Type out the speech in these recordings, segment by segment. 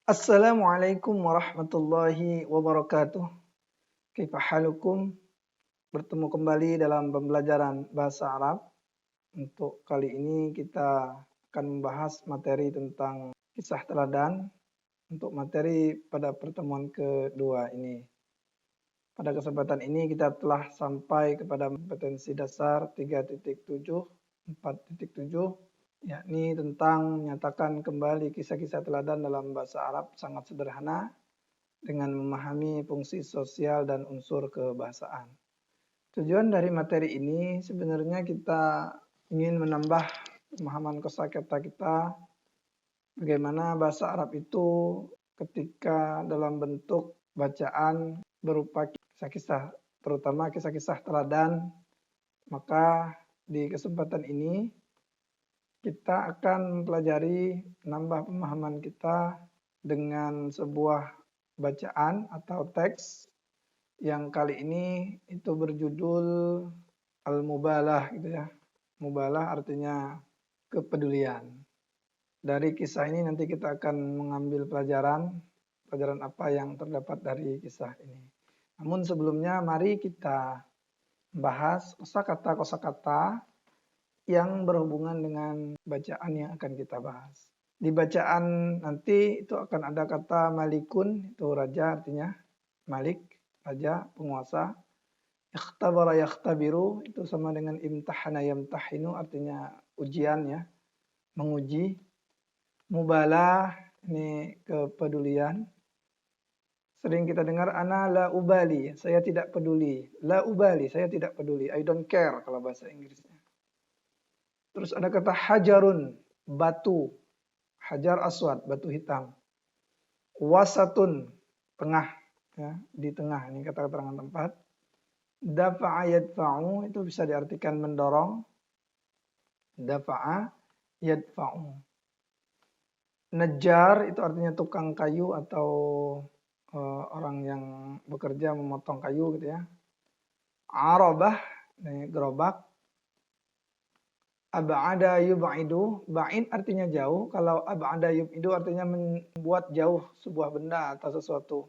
Assalamualaikum warahmatullahi wabarakatuh. Kaifa halukum? Bertemu kembali dalam pembelajaran bahasa Arab. Untuk kali ini kita akan membahas materi tentang kisah teladan untuk materi pada pertemuan kedua ini. Pada kesempatan ini kita telah sampai kepada kompetensi dasar 3.7, 4.7, yakni tentang menyatakan kembali kisah-kisah teladan dalam bahasa Arab sangat sederhana dengan memahami fungsi sosial dan unsur kebahasaan. Tujuan dari materi ini sebenarnya kita ingin menambah pemahaman kosakata kita, bagaimana bahasa Arab itu ketika dalam bentuk bacaan berupa kisah-kisah, terutama kisah-kisah teladan. Maka di kesempatan ini kita akan mempelajari menambah pemahaman kita dengan sebuah bacaan atau teks yang kali ini itu berjudul Al-Mubalah gitu ya. Mubalah artinya kepedulian. Dari kisah ini nanti kita akan mengambil pelajaran apa yang terdapat dari kisah ini. Namun sebelumnya mari kita bahas kosakata yang berhubungan dengan bacaan yang akan kita bahas. Di bacaan nanti itu akan ada kata malikun, itu raja artinya. Malik, raja, penguasa. Ikhtabara yakhtabiru, itu sama dengan imtahana yamtahinu, artinya ujian ya, menguji. Mubalah, ini kepedulian. Sering kita dengar ana la ubali, saya tidak peduli. La ubali, saya tidak peduli. I don't care kalau bahasa Inggrisnya. Terus ada kata hajarun, batu. Hajar aswad, batu hitam. Wasatun, tengah. Ya, di tengah, ini kata keterangan tempat. Dafa'a yadfa'u, itu bisa diartikan mendorong. Dafa'a yadfa'u. Najjar, itu artinya tukang kayu atau orang yang bekerja memotong kayu gitu ya. Arabah, ini gerobak. Ab'ada yub'idu, ba'in artinya jauh. Kalau ab'ada yub'idu artinya membuat jauh sebuah benda atau sesuatu.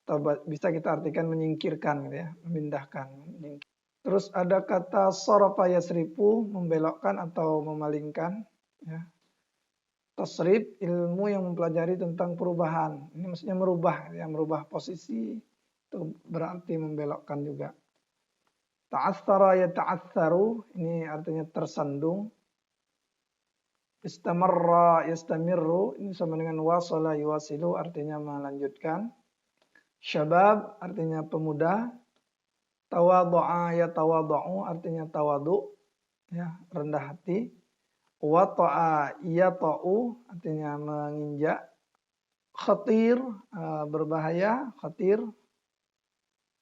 Atau bisa kita artikan menyingkirkan gitu ya, memindahkan. Terus ada kata sarafa yasrifu, membelokkan atau memalingkan. Ya. Tasrif, ilmu yang mempelajari tentang perubahan. Ini maksudnya merubah, ya, merubah posisi. Itu berarti membelokkan juga. Ta'athara yata'atharu, ini artinya tersandung. Istamarra yastamirru, ini sama dengan wasala yuwasilu, artinya melanjutkan. Syabab, artinya pemuda. Tawadu'a yatawadu'u, artinya tawadu, ya, rendah hati. Wata'a yata'u, artinya menginjak. Khatir, berbahaya. Khatir,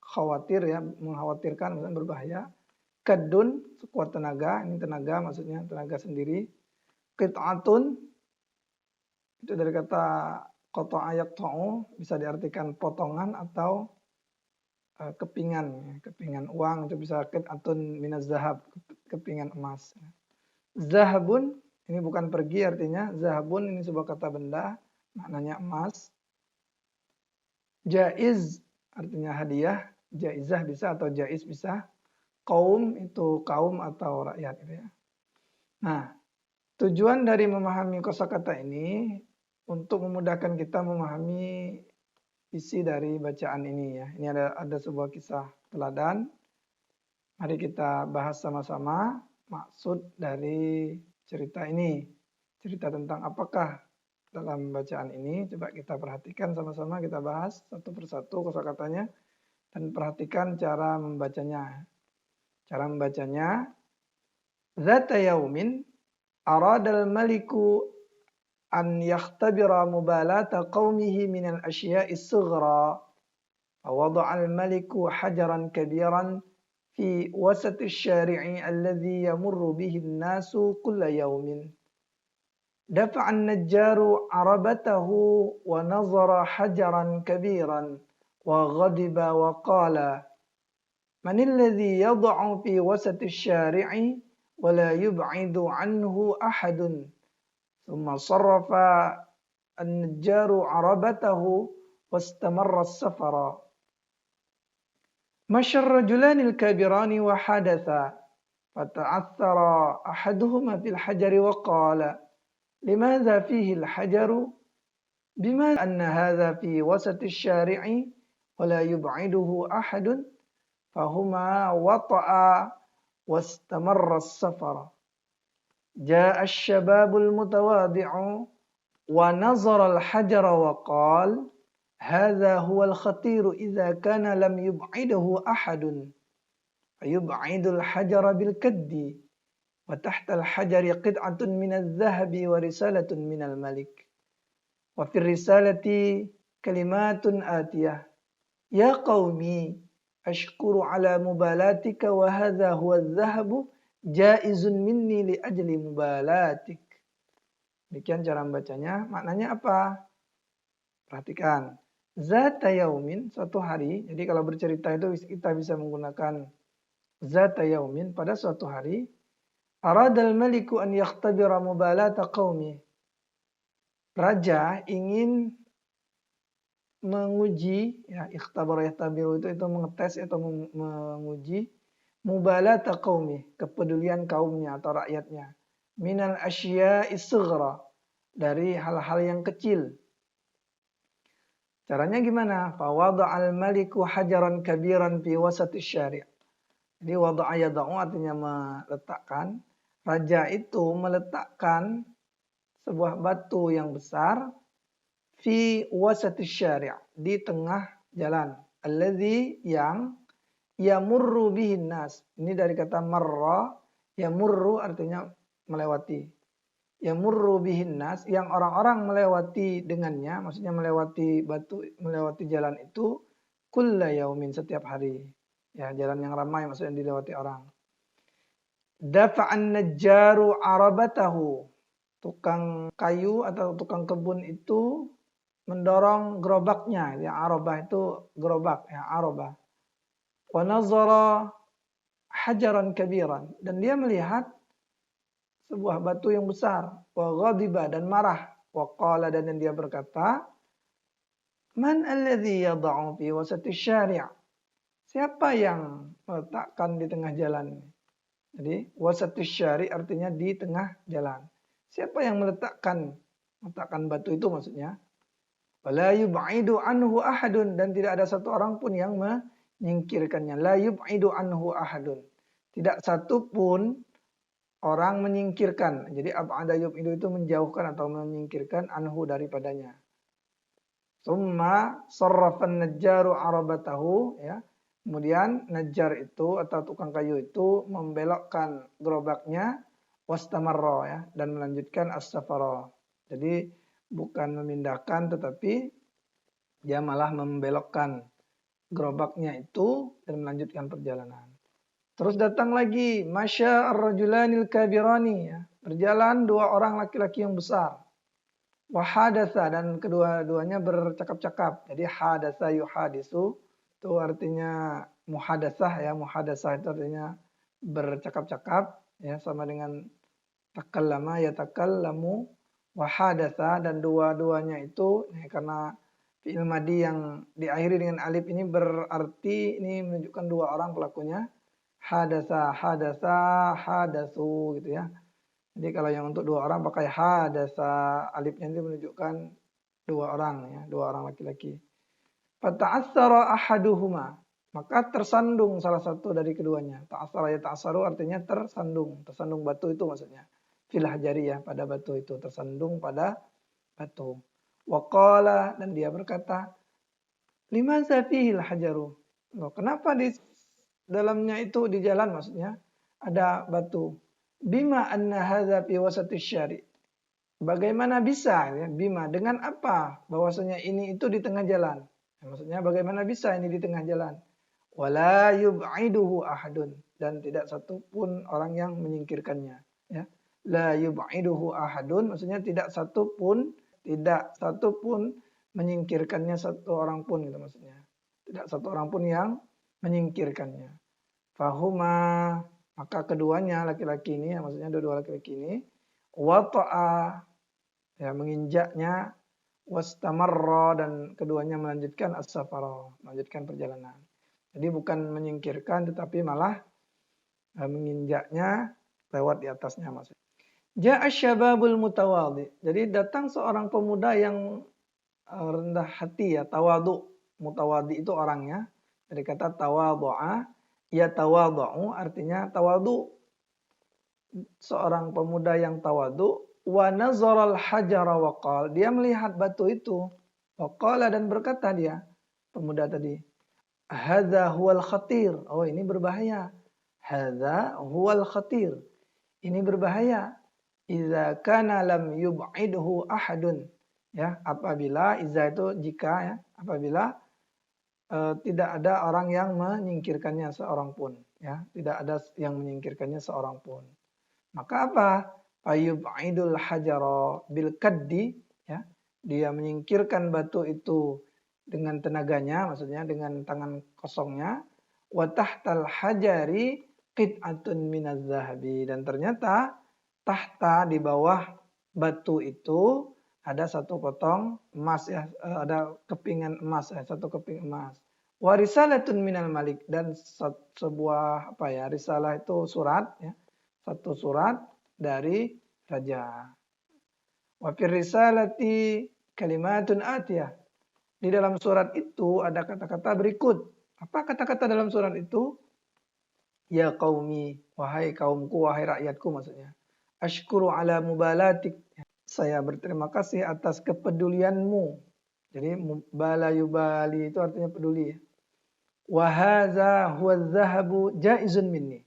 khawatir ya, mengkhawatirkan, maksudnya berbahaya. Kadun, sekuat tenaga, ini tenaga maksudnya, tenaga sendiri. Qit'atun, itu dari kata qata'a yaqta'u, bisa diartikan potongan atau kepingan. Kepingan uang, itu bisa qit'atun minaz zahab, kepingan emas. Zahabun, ini bukan pergi artinya. Zahabun ini sebuah kata benda, maknanya emas. Jaiz, artinya hadiah. Jaizah bisa atau jaiz bisa. Kaum, itu kaum atau rakyat gitu ya. Nah, tujuan dari memahami kosakata ini untuk memudahkan kita memahami isi dari bacaan ini ya. Ini ada sebuah kisah teladan. Mari kita bahas sama-sama maksud dari cerita ini. Cerita tentang apakah dalam bacaan ini. Coba kita perhatikan sama-sama, kita bahas satu persatu kosakatanya dan perhatikan cara membacanya. Cara membacanya, Zata yaumin aradal maliku an yakhtabira mubalata qaumihi minal asya'is sughra. Fawada'al maliku hajaran kabiran fi wasati syari'i alladhi yamurru bihi an-nasu kulla yaumin. دفع النجار عربته ونظر حجرا كبيرا وغضب وقال من الذي يضع في وسط الشارع ولا يبعد عنه أحد ثم صرف النجار عربته واستمر السفر. مشى الرجلان الكبيران وحدثا فتعثر أحدهما في الحجر وقال لماذا فيه الحجر بما أن هذا في وسط الشارع ولا يبعده أحد فهما وطأ واستمر السفر. جاء الشباب المتواضع ونظر الحجر وقال هذا هو الخطير إذا كان لم يبعده أحد فيبعد الحجر بالكد وتحت الحجر قطعة من الذهب ورسالة من الملك وفي الرسالة كلمات آتية يا قومي أشكر على مبالاتك وهذا هو الذهب جائز مني لأجل مبالاتك. Demikian cara membacanya. Maknanya apa? Perhatikan. Zata yaumin, suatu hari. Jadi kalau bercerita itu kita bisa menggunakan zata yaumin, pada suatu hari. Aradal maliku an yakhtabira mubalata qaumi. Raja ingin menguji, ya ikhtabara yahtabiru itu mengetes atau menguji mubalata qaumi, kepedulian kaumnya atau rakyatnya. Minal asya'i sughra, dari hal-hal yang kecil. Caranya gimana? Fawada'al maliku hajaran kabiran fi wasati syari'. Jadi wada'a yada'u artinya meletakkan. Raja itu meletakkan sebuah batu yang besar fi wasati syari', di tengah jalan. Alladzi yang yamurru bihin nas. Ini dari kata marra, yamurru artinya melewati. Yamurru bihin nas, yang orang-orang melewati dengannya, maksudnya melewati batu, melewati jalan itu kulla yaumin, setiap hari. Ya, jalan yang ramai maksudnya dilewati orang. Dafa'an najjaru arabatahu. Tukang kayu atau tukang kebun itu mendorong gerobaknya. Ya, arabah itu gerobak, ya, arabah. Wa nazara hajaran kabiran, dan dia melihat sebuah batu yang besar. Wa ghadiba, dan marah. Wa qala, dan dia berkata, man alladhi yada'u fi wasati syari'. Siapa yang meletakkan di tengah jalan? Jadi wasati syari' artinya di tengah jalan. Siapa yang meletakkan batu itu maksudnya? Wala yub'idu anhu ahadun, dan tidak ada satu orang pun yang menyingkirkannya. La yub'idu anhu ahadun. Tidak satu pun orang menyingkirkan. Jadi ab'ada yub'idu itu menjauhkan atau menyingkirkan anhu daripadanya. Summa sarrafan najjaru arabatahu, ya. Kemudian najjar itu atau tukang kayu itu membelokkan gerobaknya wastamarra, ya, dan melanjutkan as-safara. Jadi bukan memindahkan tetapi dia malah membelokkan gerobaknya itu dan melanjutkan perjalanan. Terus datang lagi masya ar-rajulanil kabirani, ya. Berjalan dua orang laki-laki yang besar. Wahadatsa, dan kedua-duanya bercakap-cakap. Jadi hadatsa yuhadisu itu artinya muhadatsah, ya. Muhadatsah itu artinya bercakap-cakap, ya, sama dengan takallama yatakallamu. Wahadatsa, dan dua-duanya itu, ya, karena fi'il madhi yang diakhiri dengan alif ini berarti ini menunjukkan dua orang pelakunya. Hadatsa, hadatsa, hadatsu, gitu ya. Jadi kalau yang untuk dua orang pakai hadatsa, alifnya itu menunjukkan dua orang, ya, dua orang laki-laki. Fata'assara ahaduhuma, maka tersandung salah satu dari keduanya. Ta'assara ya ta'assaru artinya tersandung batu itu maksudnya. Fil hajari, ya, pada batu itu, tersandung pada batu. Wa qala, dan dia berkata, limaza fihil hajaru. Loh, kenapa di dalamnya itu, di jalan maksudnya, ada batu. Bima anna hadza fi wasati syari'. Bagaimana bisa, ya, bima, dengan apa bahwasanya ini itu di tengah jalan? Ya, maksudnya bagaimana bisa ini di tengah jalan? Wala yub'iduhu ahadun, dan tidak satu pun orang yang menyingkirkannya, ya. La yub'iduhu ahadun maksudnya tidak satu pun menyingkirkannya, satu orang pun, gitu maksudnya. Tidak satu orang pun yang menyingkirkannya. Fahuma, maka keduanya laki-laki ini, maksudnya dua-dua laki-laki ini, wata'a, ya, menginjaknya, wastamarra, dan keduanya melanjutkan as-safara, melanjutkan perjalanan. Jadi bukan menyingkirkan tetapi malah menginjaknya lewat di atasnya maksudnya. Ja'a syababul mutawadhi. Jadi datang seorang pemuda yang rendah hati ya, tawadu. Mutawadhi itu orangnya. Dari kata tawadhu'a, ya tawadhu'u artinya tawadu. Seorang pemuda yang tawadu, wa nazaral hajara wa qala. Dia melihat batu itu. Wa qala, dan berkata dia, pemuda tadi, hadza huwal khatir. Oh, ini berbahaya. Hadza huwal khatir. Ini berbahaya. Iza kana lam yub'idhu ahadun. Ya, apabila iza itu jika ya, apabila tidak ada orang yang menyingkirkannya seorang pun, ya, tidak ada yang menyingkirkannya seorang pun. Maka apa? Fayub'idul hajara bil kaddi, ya. Dia menyingkirkan batu itu dengan tenaganya, maksudnya dengan tangan kosongnya. Wa tahtal hajari qit'atun minaz zahabi, dan ternyata tahta, di bawah batu itu ada satu potong emas ya, ada kepingan emas ya, satu keping emas. Wa risalatun minal malik, dan sebuah apa ya, risalah itu surat ya, satu surat dari raja. Wa fir risalati kalimatun atiyah. Di dalam surat itu ada kata-kata berikut. Apa kata-kata dalam surat itu? Ya qaumi, wahai kaumku, wahai rakyatku maksudnya. Ashkuru ala mubalatik. Saya berterima kasih atas kepedulianmu. Jadi bala yubali itu artinya peduli. Wa hadza huwa dzahabu jaizun minni.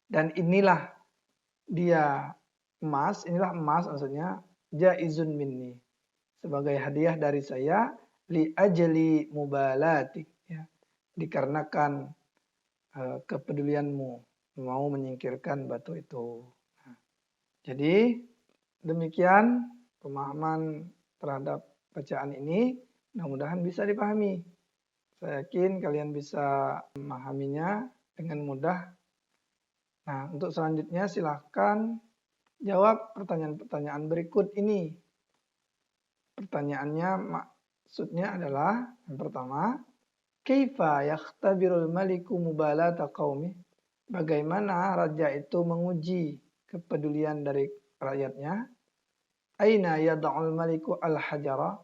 Dan inilah dia emas, inilah emas maksudnya, jaizun minni, sebagai hadiah dari saya, li ajli mubalatik, ya, dikarenakan kepedulianmu mau menyingkirkan batu itu. Nah, jadi demikian pemahaman terhadap bacaan ini, mudah-mudahan bisa dipahami. Saya yakin kalian bisa memahaminya dengan mudah. Nah, untuk selanjutnya silahkan jawab pertanyaan-pertanyaan berikut ini. Pertanyaannya maksudnya adalah, yang pertama, kaifa yakhtabirul maliku mubalata qaumi? Bagaimana raja itu menguji kepedulian dari rakyatnya? Aina yada'ul maliku al-hajara?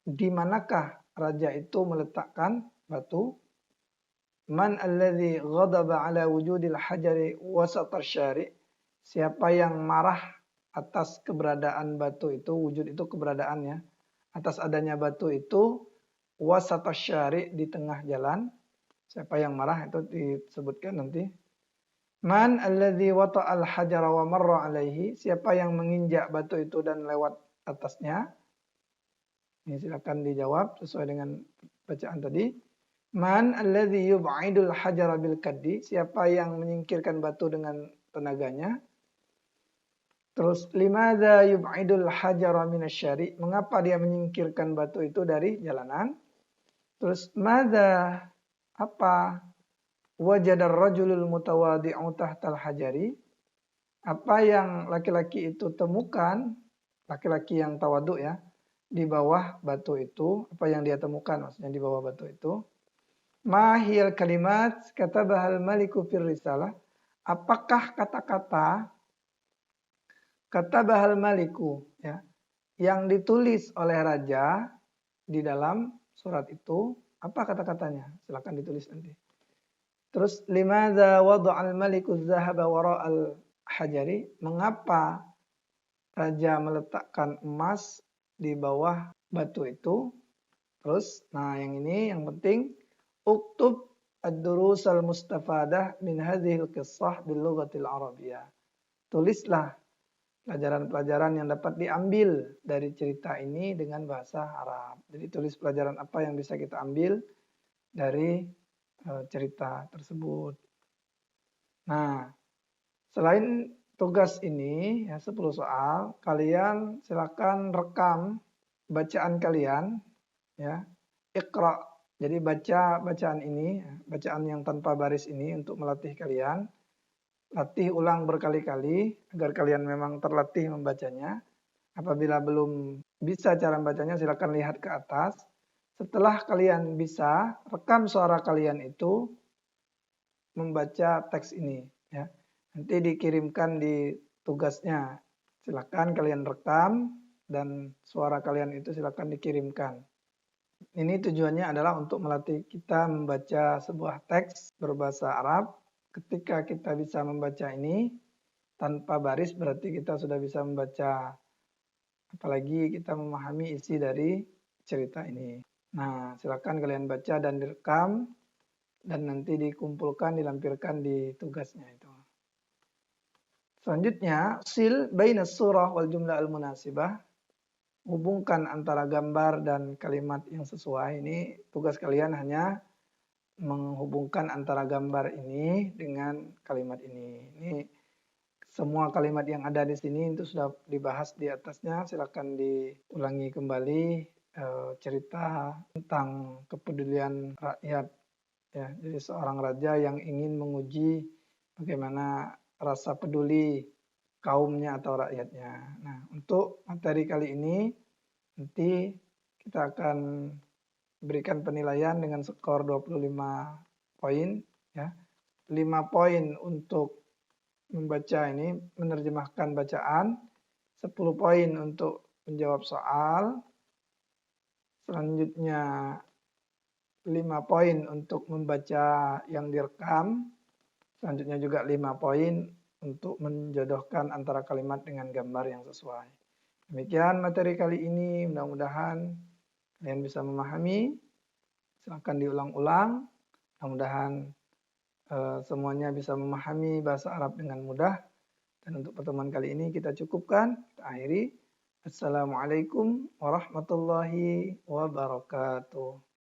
Di manakah raja itu meletakkan batu? Man alladhi ghadaba ala wujudil hajari wasat syari'? Siapa yang marah atas keberadaan batu itu, wujud itu keberadaannya, atas adanya batu itu, wasat syari', di tengah jalan. Siapa yang marah itu disebutkan nanti. Man alladhi wata'al hajara wa marra alaihi? Siapa yang menginjak batu itu dan lewat atasnya? Ini silakan dijawab sesuai dengan bacaan tadi. Man alladhi yub'idul hajara bil kaddi? Siapa yang menyingkirkan batu dengan tenaganya? Terus limadza yub'idul hajara minasyari'? Mengapa dia menyingkirkan batu itu dari jalanan? Terus madza, apa? Wajadar rajulul mutawadi'u tahtal hajari? Apa yang laki-laki itu temukan, laki-laki yang tawaduk ya, di bawah batu itu? Apa yang dia temukan maksudnya di bawah batu itu? Mahiyal kalimat katabahal maliku fir risalah? Apakah kata-kata katabahal maliku ya, yang ditulis oleh raja di dalam surat itu? Apa kata-katanya? Silakan ditulis nanti. Terus limadza wada'al maliku dzahaba wara'al hajari? Mengapa raja meletakkan emas di bawah batu itu? Terus, nah yang ini yang penting, uktub ad-durus al-mustafadah min hadhil qissah bil lughatil arabiyyah. Tulislah pelajaran-pelajaran yang dapat diambil dari cerita ini dengan bahasa Arab. Jadi tulis pelajaran apa yang bisa kita ambil dari cerita tersebut. Nah, selain tugas ini ya 10 soal, kalian silakan rekam bacaan kalian ya. Iqra. Jadi baca bacaan ini, bacaan yang tanpa baris ini untuk melatih kalian. Latih ulang berkali-kali agar kalian memang terlatih membacanya. Apabila belum bisa cara membacanya, silakan lihat ke atas. Setelah kalian bisa, rekam suara kalian itu membaca teks ini, ya. Nanti dikirimkan di tugasnya. Silakan kalian rekam dan suara kalian itu silakan dikirimkan. Ini tujuannya adalah untuk melatih kita membaca sebuah teks berbahasa Arab. Ketika kita bisa membaca ini tanpa baris, berarti kita sudah bisa membaca, apalagi kita memahami isi dari cerita ini. Nah, silakan kalian baca dan direkam dan nanti dikumpulkan, dilampirkan di tugasnya itu. Selanjutnya, sil baina surah wal jumlah al-munasibah. Hubungkan antara gambar dan kalimat yang sesuai. Ini tugas kalian hanya menghubungkan antara gambar ini dengan kalimat ini. Ini semua kalimat yang ada di sini itu sudah dibahas di atasnya. Silakan diulangi kembali cerita tentang kepedulian rakyat. Ya, jadi seorang raja yang ingin menguji bagaimana rasa peduli kaumnya atau rakyatnya. Nah, untuk materi kali ini nanti kita akan berikan penilaian dengan skor 25 poin, ya. 5 poin untuk membaca ini, menerjemahkan bacaan, 10 poin untuk menjawab soal, selanjutnya 5 poin untuk membaca yang direkam, selanjutnya juga 5 poin untuk menjodohkan antara kalimat dengan gambar yang sesuai. Demikian materi kali ini, mudah-mudahan kalian bisa memahami. Silakan diulang-ulang, mudah-mudahan semuanya bisa memahami bahasa Arab dengan mudah. Dan untuk pertemuan kali ini kita cukupkan, kita akhiri. Assalamualaikum warahmatullahi wabarakatuh.